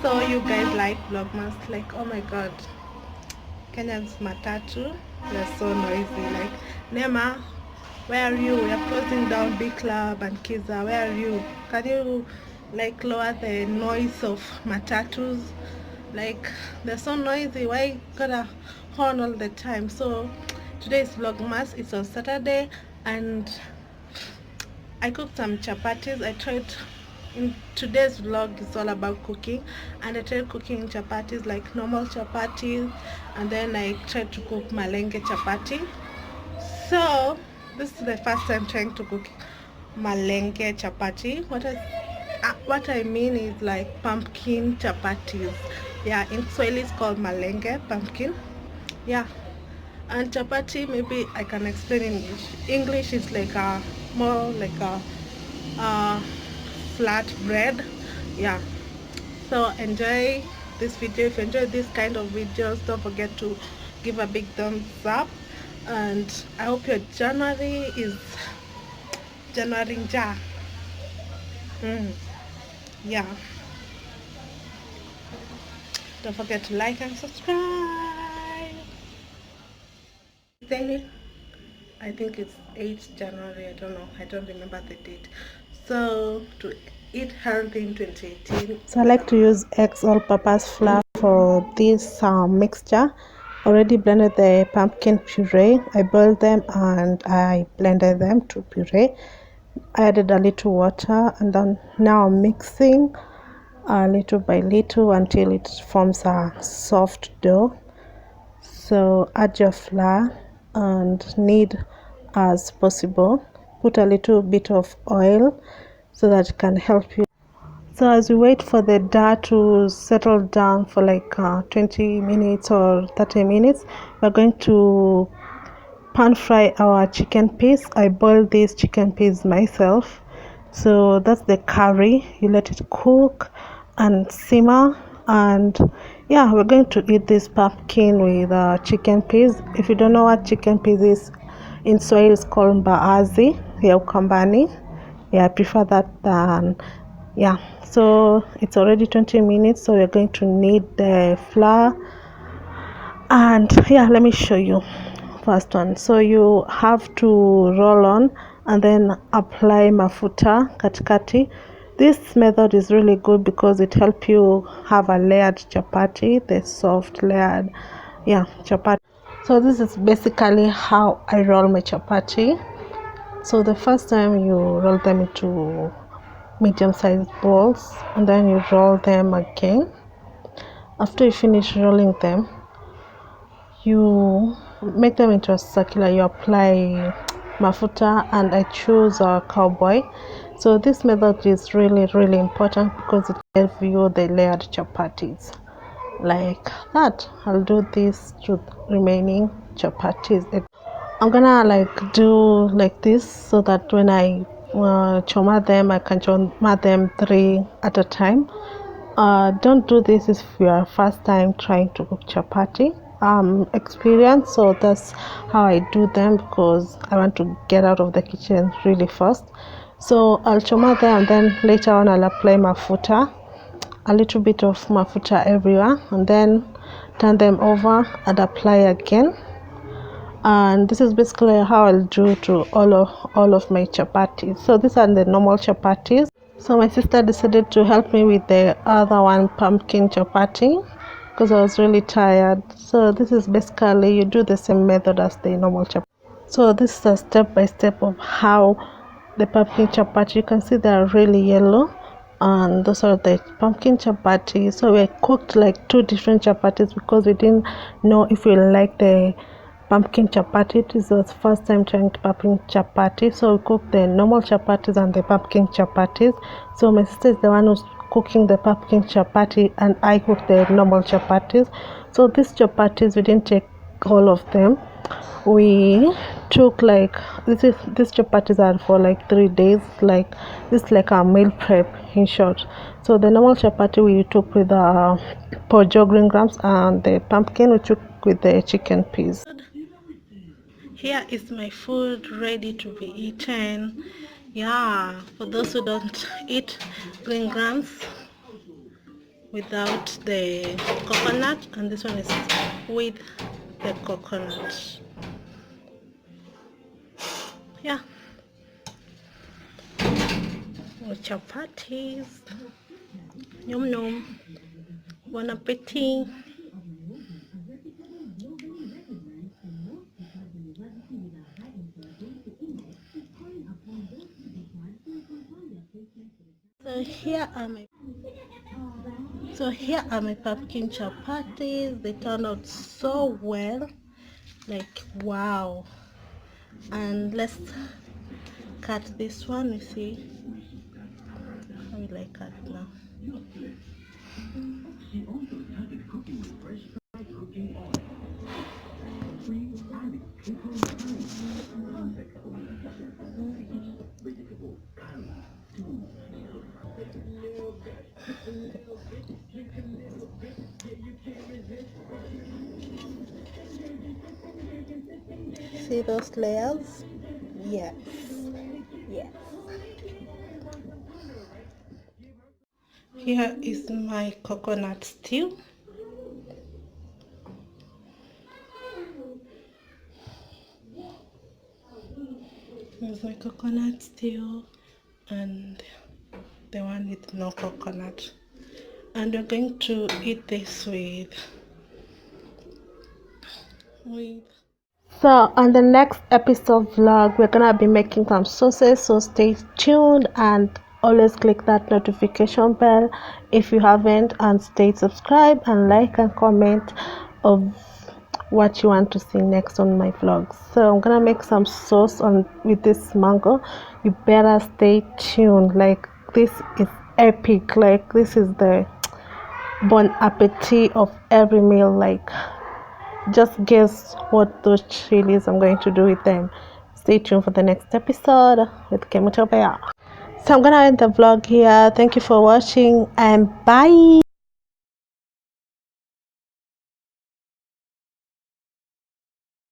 So you guys like vlogmas? Like, oh my god, Kenya's matatu, they're so noisy. Like, Nema, where are you? We're closing down Big Club and Kiza. Where are you? Can you like lower the noise of matatus? Like, they're so noisy. Why gotta horn all the time? So today is vlogmas. It's on Saturday, and I cooked some chapatis. I tried in today's vlog is all about cooking, and I tried cooking chapatis like normal chapatis, and then I tried to cook malenge chapati. So this is the first time trying to cook malenge chapati. What I mean is like pumpkin chapatis. Yeah, in Swahili it's called malenge, pumpkin. Yeah, and chapati, maybe I can explain in English. English is like a more like a flat bread. Yeah, so enjoy this video. If you enjoy this kind of videos, don't forget to give a big thumbs up, and I hope your January is January ja. Yeah, don't forget to like and subscribe. Daily, I think it's 8th January, I don't know, I don't remember the date. So to eat healthy in 2018, so I like to use eggs all-purpose flour for this mixture. Already blended the pumpkin puree. I boiled them and I blended them to puree. I added a little water, and then now I'm mixing little by little until it forms a soft dough. So add your flour and knead as possible. Put a little bit of oil so that it can help you. So as we wait for the dough to settle down for like 20 minutes or 30 minutes, we're going to pan fry our chicken peas. I boiled these chicken peas myself. So that's the curry. You let it cook and simmer, and yeah, we're going to eat this pumpkin with chicken peas. If you don't know what chicken peas is, in Swahili it's called mbaazi ya ukambani. Yeah, I prefer that than yeah. So it's already 20 minutes, so we're going to knead the flour, and yeah, let me show you. First one, so you have to roll on and then apply mafuta katikati. This method is really good because it helps you have a layered chapati, the soft layered chapati. So this is basically how I roll my chapati. So the first time you roll them into medium-sized balls, and then you roll them again. After you finish rolling them, you make them into a circular. You apply mafuta, and I choose a cowboy. So this method is really important because it gives you the layered chapatis like that. I'll do this to remaining chapatis. I'm gonna like do like this so that when I choma them, I can choma them 3 at a time. Don't do this if you are first time trying to cook chapati. Experience, so that's how I do them because I want to get out of the kitchen really fast. So I'll choma them, and then later on I'll apply mafuta, a little bit of mafuta everywhere, and then turn them over and apply again. And this is basically how I'll do to all of my chapatis. So these are the normal chapatis. So my sister decided to help me with the other one, pumpkin chapati, because I was really tired. So this is basically, you do the same method as the normal chapati. So this is a step by step of how the pumpkin chapati. You can see they are really yellow, and those are the pumpkin chapati. So we cooked like 2 different chapatis because we didn't know if we like the pumpkin chapati. This was first time trying pumpkin chapati, so we cooked the normal chapatis and the pumpkin chapatis. So my sister is the one who's cooking the pumpkin chapati, and I cooked the normal chapatis. So these chapatis, we didn't take all of them. We took like these chapatis are for like 3 days. Like this is like a meal prep in short. So the normal chapati we took with the pojo green grams, and the pumpkin we took with the chicken peas. Here is my food ready to be eaten. Yeah, for those who don't eat green grams, without the coconut, and this one is with the coconut. Yeah, with chapatis. Yum yum. Bon appetit. So here are my pumpkin chapatis. They turned out so well, like wow. And let's cut this one. You see how will I cut now? See those layers? Yes, yes. Here is my coconut stew. Here's my coconut stew and the one with no coconut. And we're going to eat this with so on the next episode vlog, we're gonna be making some sauces, so stay tuned and always click that notification bell if you haven't, and stay subscribed and like and comment of what you want to see next on my vlogs. So I'm gonna make some sauce on with this mango. You better stay tuned. Like, this is epic. Like, this is the bon appetit of every meal. Like, just guess what those chilies I'm going to do with them. Stay tuned for the next episode with Kemuto. So I'm gonna end the vlog here. Thank you for watching and bye.